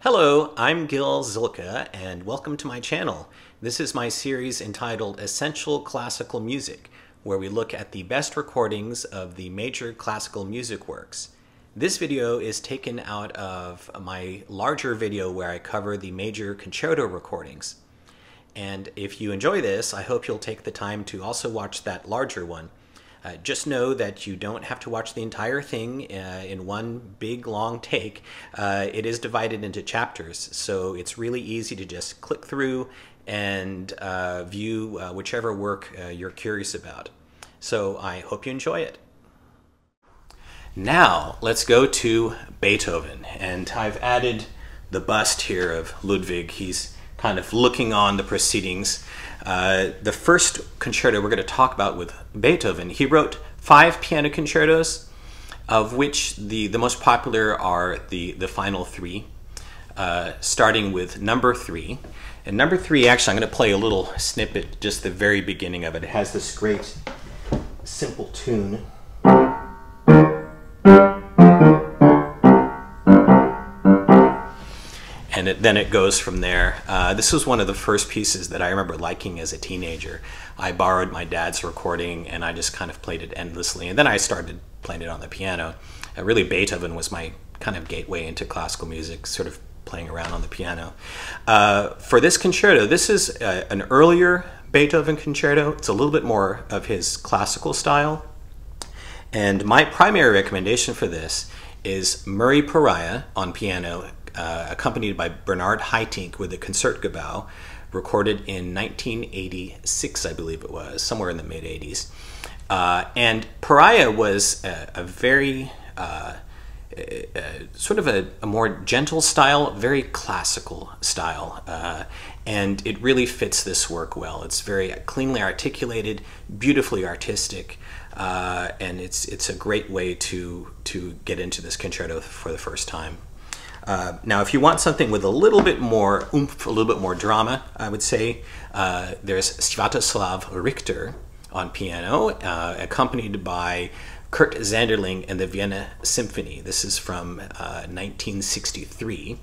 Hello, I'm Gil Zilkha, and welcome to my channel. This is my series entitled Essential Classical Music, where we look at the best recordings of the major classical music works. This video is taken out of my larger video where I cover the major concerto recordings. And if you enjoy this, I hope you'll take the time to also watch that larger one. Just know that you don't have to watch the entire thing in one big long take. It is divided into chapters, so it's really easy to just click through and view whichever work you're curious about. So I hope you enjoy it. Now let's go to Beethoven, and I've added the bust here of Ludwig. He's kind of looking on the proceedings. The first concerto we're going to talk about with Beethoven, he wrote 5 piano concertos, of which the most popular are the final 3, starting with number 3. And number 3, actually, I'm going to play a little snippet, just the very beginning of it. It has this great, simple tune. And then it goes from there. This was one of the first pieces that I remember liking as a teenager. I borrowed my dad's recording and I just kind of played it endlessly. And then I started playing it on the piano. Really, Beethoven was my kind of gateway into classical music, sort of playing around on the piano. For this concerto, this is an earlier Beethoven concerto. It's a little bit more of his classical style. And my primary recommendation for this is Murray Perahia on piano, accompanied by Bernard Haitink with the Concertgebouw, recorded in 1986, I believe it was, somewhere in the mid-80s. And Perahia was a very, sort of a more gentle style, very classical style. And it really fits this work well. It's very cleanly articulated, beautifully artistic, and it's a great way to get into this concerto for the first time. Now, if you want something with a little bit more oomph, a little bit more drama, I would say there's Sviatoslav Richter on piano, accompanied by Kurt Zanderling and the Vienna Symphony. This is from 1963,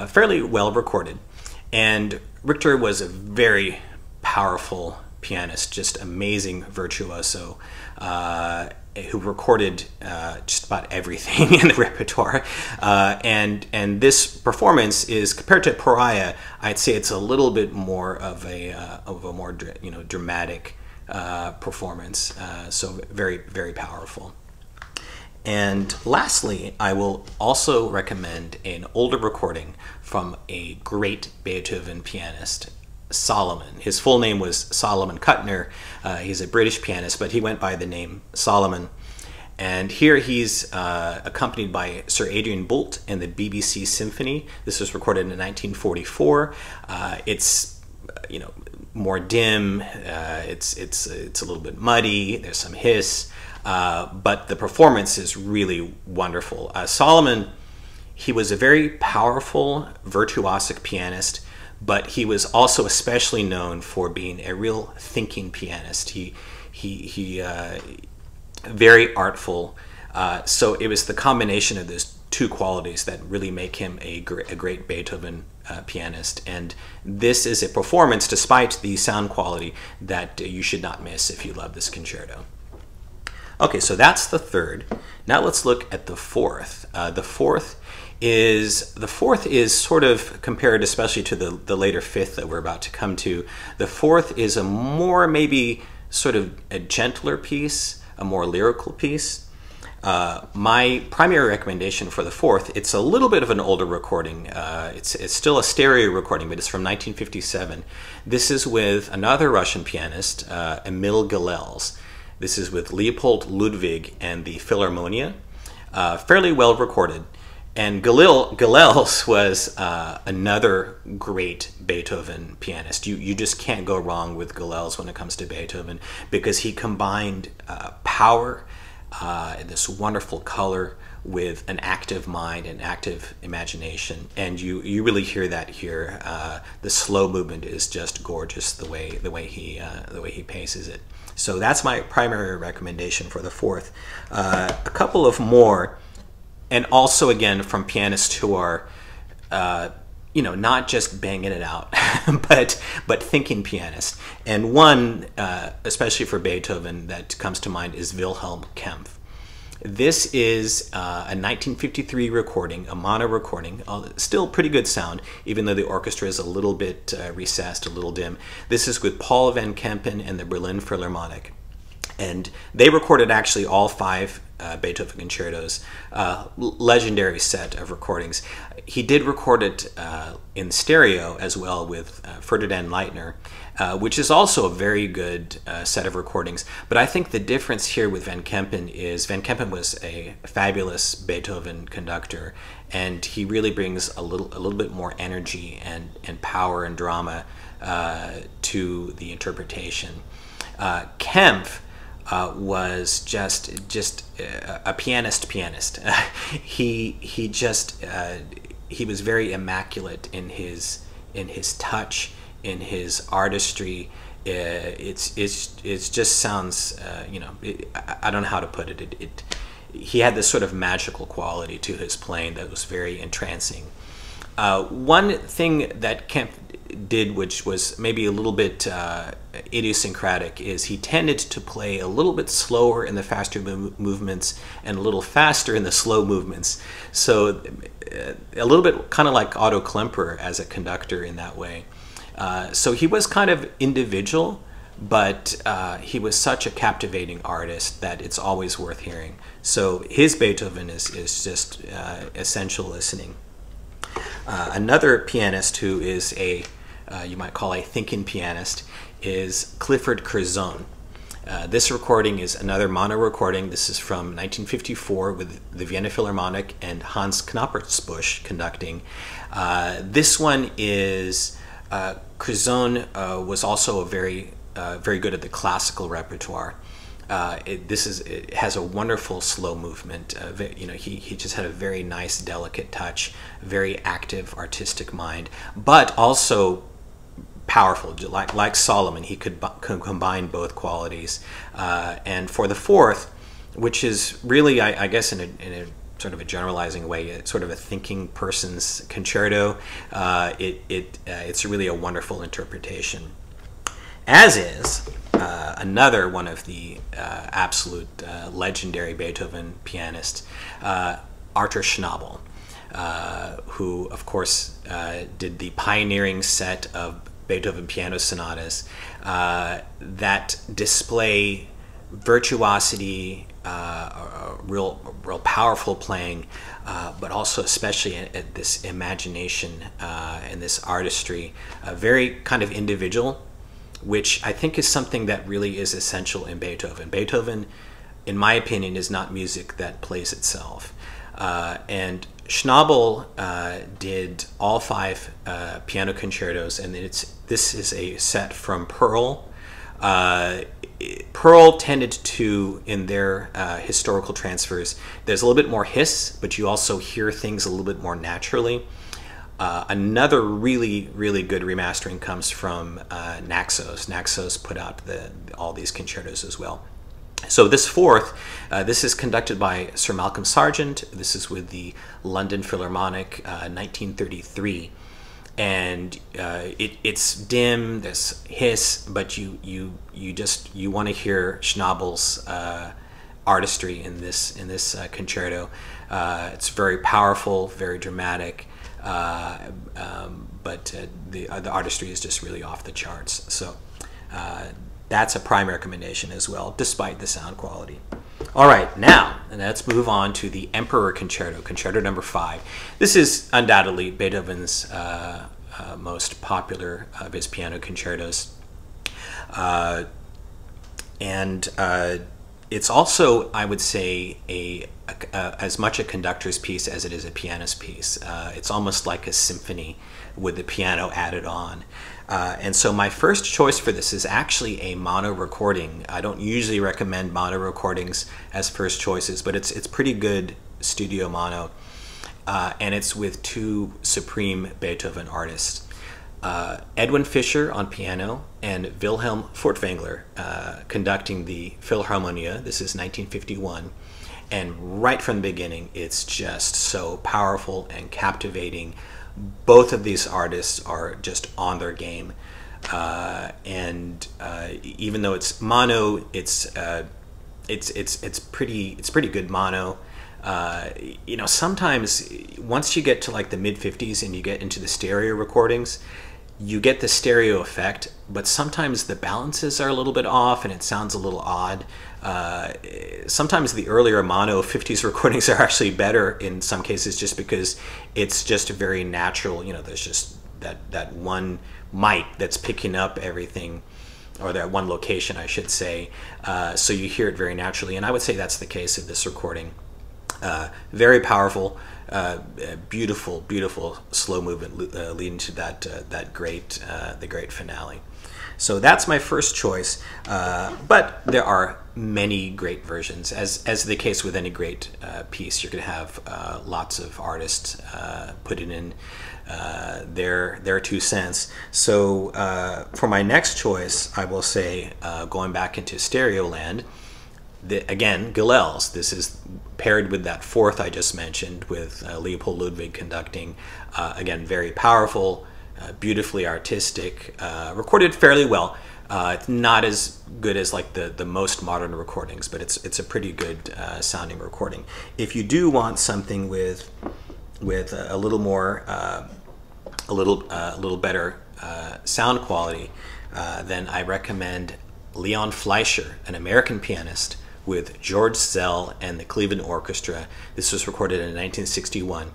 fairly well recorded. And Richter was a very powerful pianist, just amazing virtuoso, who recorded just about everything in the repertoire. And this performance is, compared to Perahia, I'd say it's a little bit more of a more dramatic performance. So very, very powerful. And lastly, I will also recommend an older recording from a great Beethoven pianist, Solomon. His full name was Solomon Kuttner. He's a British pianist, but he went by the name Solomon. And here he's accompanied by Sir Adrian Boult and the BBC Symphony. This was recorded in 1944. It's more dim. It's a little bit muddy. There's some hiss, but the performance is really wonderful. Solomon, he was a very powerful, virtuosic pianist, but he was also especially known for being a real thinking pianist. He very artful. So it was the combination of those two qualities that really make him a great Beethoven pianist. And this is a performance, despite the sound quality, that you should not miss if you love this concerto. Okay, so that's the third. Now let's look at the fourth. The fourth is sort of compared, especially to the later fifth that we're about to come to. The fourth is a more, maybe sort of a gentler piece, a more lyrical piece. My primary recommendation for the fourth, it's a little bit of an older recording. It's still a stereo recording, but it's from 1957. This is with another Russian pianist, Emil Gilels. This is with Leopold Ludwig and the Philharmonia. Fairly well recorded. And Gilels was another great Beethoven pianist. You just can't go wrong with Gilels when it comes to Beethoven, because he combined power, this wonderful color, with an active mind and active imagination. And you really hear that here. The slow movement is just gorgeous, the way he paces it. So that's my primary recommendation for the fourth. A couple of more. And also, again, from pianists who are you know, not just banging it out, but thinking pianist. And one, especially for Beethoven, that comes to mind is Wilhelm Kempff. This is a 1953 recording, a mono recording, still pretty good sound, even though the orchestra is a little bit recessed, a little dim. This is with Paul van Kempen and the Berlin Philharmonic. And they recorded actually all 5 Beethoven concertos, legendary set of recordings. He did record it in stereo as well with Ferdinand Leitner, which is also a very good set of recordings. But I think the difference here with Van Kempen is Van Kempen was a fabulous Beethoven conductor, and he really brings a little bit more energy and power and drama to the interpretation. Kempff was just a pianist. He was very immaculate in his touch, in his artistry. It just sounds, you know, I don't know how to put it. He had this sort of magical quality to his playing that was very entrancing. One thing that Kempff did, which was maybe a little bit idiosyncratic, is he tended to play a little bit slower in the faster movements and a little faster in the slow movements. So a little bit kind of like Otto Klemperer as a conductor in that way. So he was kind of individual, but he was such a captivating artist that it's always worth hearing. So his Beethoven is just essential listening. Another pianist who is a, you might call a thinking pianist, is Clifford Curzon. This recording is another mono recording. This is from 1954 with the Vienna Philharmonic and Hans Knappertsbusch conducting. This one is, Curzon was also very good at the classical repertoire. It has a wonderful slow movement. You know, he just had a very nice, delicate touch, very active, artistic mind, but also powerful. Like Solomon, he could combine both qualities. And for the fourth, which is really, I guess, in a sort of a generalizing way, it's sort of a thinking person's concerto. It's really a wonderful interpretation. As is another one of the absolute legendary Beethoven pianists, Arthur Schnabel, who, of course, did the pioneering set of Beethoven piano sonatas that display virtuosity, real powerful playing, but also especially at this imagination and this artistry, very kind of individual, which I think is something that really is essential in Beethoven. Beethoven, in my opinion, is not music that plays itself. And Schnabel did all 5 piano concertos, and this is a set from Pearl. Pearl tended to, in their historical transfers, there's a little bit more hiss, but you also hear things a little bit more naturally. Another really, really good remastering comes from Naxos. Naxos put out all these concertos as well. So this fourth, this is conducted by Sir Malcolm Sargent. This is with the London Philharmonic, 1933. And it's dim, there's hiss, but you want to hear Schnabel's artistry in this concerto. It's very powerful, very dramatic. But the artistry is just really off the charts. So that's a prime recommendation as well, despite the sound quality. All right, now let's move on to the Emperor Concerto, Concerto Number 5. This is undoubtedly Beethoven's most popular of his piano concertos, and it's also, I would say, as much a conductor's piece as it is a pianist piece. It's almost like a symphony with the piano added on. And so my first choice for this is actually a mono recording. I don't usually recommend mono recordings as first choices, but it's pretty good studio mono. And it's with 2 supreme Beethoven artists. Edwin Fischer on piano and Wilhelm Furtwängler conducting the Philharmonia. This is 1951. And right from the beginning, it's just so powerful and captivating, both of these artists are just on their game. Even though it's mono, it's pretty good mono. You know, sometimes once you get to like the mid-50s and you get into the stereo recordings, you get the stereo effect, but sometimes the balances are a little bit off and it sounds a little odd. Sometimes the earlier mono 50s recordings are actually better in some cases, just because it's just very natural. You know, there's just that one mic that's picking up everything, or that one location, I should say. So you hear it very naturally, and I would say that's the case of this recording. Very powerful, beautiful, beautiful slow movement leading to the great finale. So that's my first choice, but there are many great versions. As the case with any great piece, you're going to have lots of artists putting in their 2 cents. So for my next choice, I will say, going back into stereo land, again, Gilels. This is paired with that fourth I just mentioned, with Leopold Ludwig conducting. Again, very powerful, beautifully artistic, recorded fairly well. It's not as good as like the most modern recordings, but it's a pretty good sounding recording. If you do want something with a little more, a little better sound quality, then I recommend Leon Fleischer, an American pianist, with George Zell and the Cleveland Orchestra. This was recorded in 1961.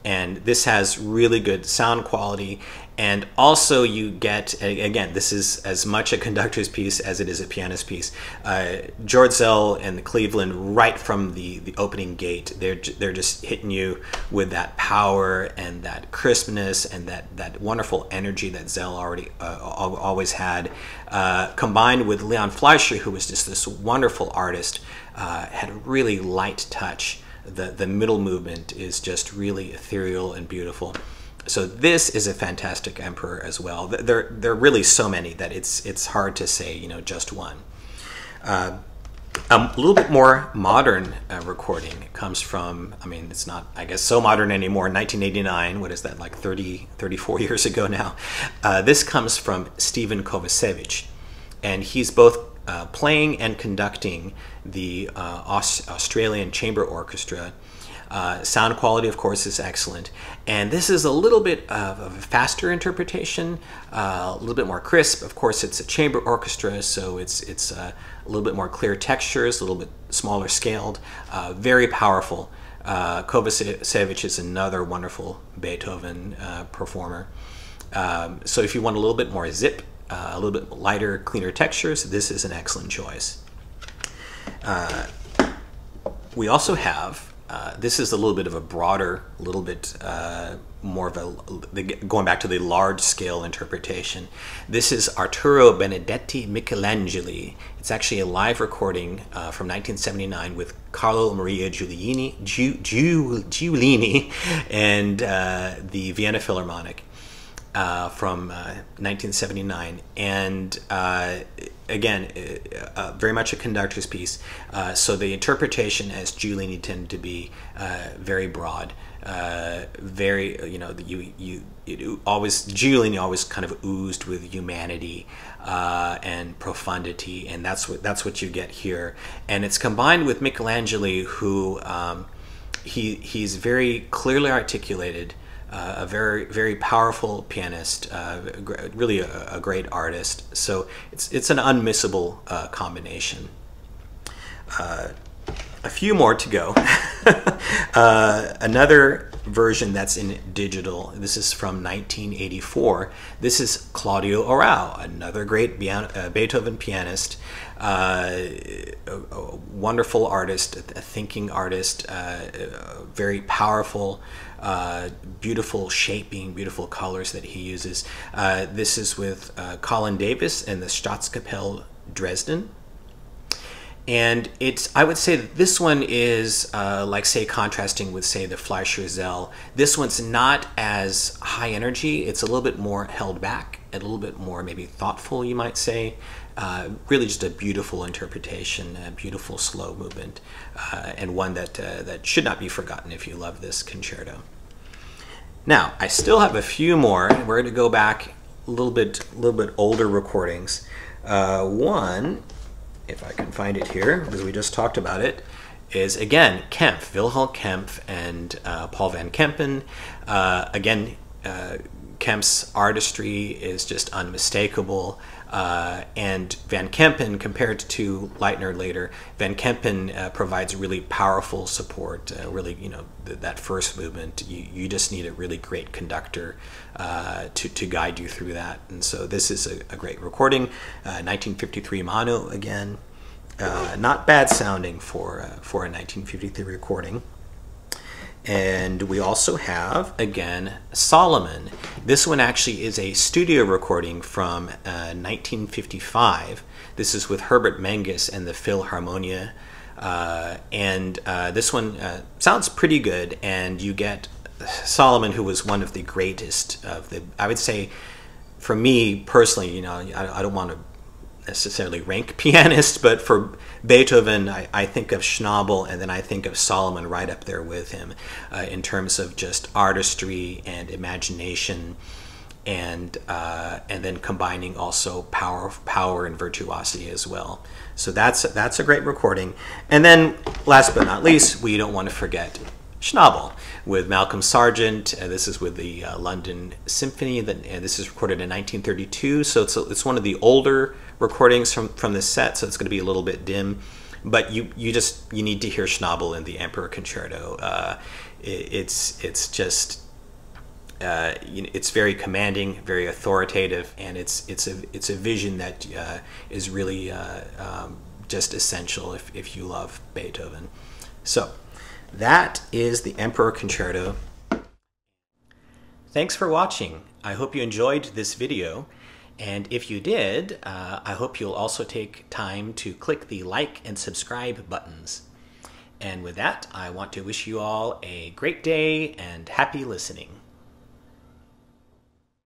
And this has really good sound quality, and also you get, again, this is as much a conductor's piece as it is a pianist piece. George Zell and the Cleveland, right from the opening gate, they're just hitting you with that power and that crispness and that wonderful energy that Zell always had, combined with Leon Fleischer, who was just this wonderful artist, had a really light touch. The middle movement is just really ethereal and beautiful. So this is a fantastic emperor as well. There are really so many that it's hard to say, you know, just one. A little bit more modern recording. It comes from, I mean, it's not, I guess, so modern anymore. 1989, what is that, like 34 years ago now. This comes from Stephen Kovacevic, and he's both playing and conducting the Australian Chamber Orchestra. Sound quality, of course, is excellent, and this is a little bit of a faster interpretation, a little bit more crisp. Of course, it's a chamber orchestra, so it's a little bit more clear textures, a little bit smaller scaled, very powerful. Kovacevic is another wonderful Beethoven performer. So if you want a little bit more zip, a little bit lighter, cleaner textures, this is an excellent choice. We also have, this is a little bit of a broader, a little bit more of a, going back to the large scale interpretation. This is Arturo Benedetti Michelangeli. It's actually a live recording from 1979 with Carlo Maria Giulini and the Vienna Philharmonic. From 1979, and again, very much a conductor's piece. So the interpretation, as Giulini tended to be, very broad, very, you know, Giulini always kind of oozed with humanity and profundity, and that's what you get here. And it's combined with Michelangeli, who he's very clearly articulated. A very, very powerful pianist, really a great artist. So it's an unmissable combination. A few more to go. Another version that's in digital. This is from 1984. This is Claudio Arrau, another great Beethoven pianist. A wonderful artist, a thinking artist, very powerful, beautiful shaping, beautiful colors that he uses. This is with Colin Davis and the Staatskapelle Dresden. And I would say that this one is, like, say, contrasting with, say, the Fleischer Zell. This one's not as high energy. It's a little bit more held back, a little bit more maybe thoughtful, you might say. Really just a beautiful interpretation, a beautiful slow movement, and one that should not be forgotten if you love this concerto. Now, I still have a few more. We're going to go back a little bit older recordings. One, if I can find it here, because we just talked about it, is again Kempff, Wilhelm Kempff and Paul van Kempen. Again, Kempff's artistry is just unmistakable, and Van Kempen, compared to Leitner later, Van Kempen provides really powerful support. Really, that first movement, you just need a really great conductor to guide you through that. And so this is a great recording, 1953 mono again. Not bad sounding for a 1953 recording. And we also have, again, Solomon. This one actually is a studio recording from 1955. This is with Herbert Menges and the Philharmonia. And this one sounds pretty good, and you get Solomon, who was one of the greatest of the, I would say, for me personally, I don't want to necessarily rank pianists, but for Beethoven, I think of Schnabel, and then I think of Solomon right up there with him in terms of just artistry and imagination, and then combining also power and virtuosity as well. So that's a great recording. And then last but not least, we don't want to forget Schnabel with Malcolm Sargent. This is with the London Symphony. This is recorded in 1932, so it's one of the older recordings from this set, so it's going to be a little bit dim. But you need to hear Schnabel in the Emperor Concerto. It's just it's very commanding, very authoritative, and it's a vision that is really just essential if you love Beethoven. So that is the Emperor Concerto. Thanks for watching. I hope you enjoyed this video. And if you did, I hope you'll also take time to click the like and subscribe buttons. And with that, I want to wish you all a great day and happy listening.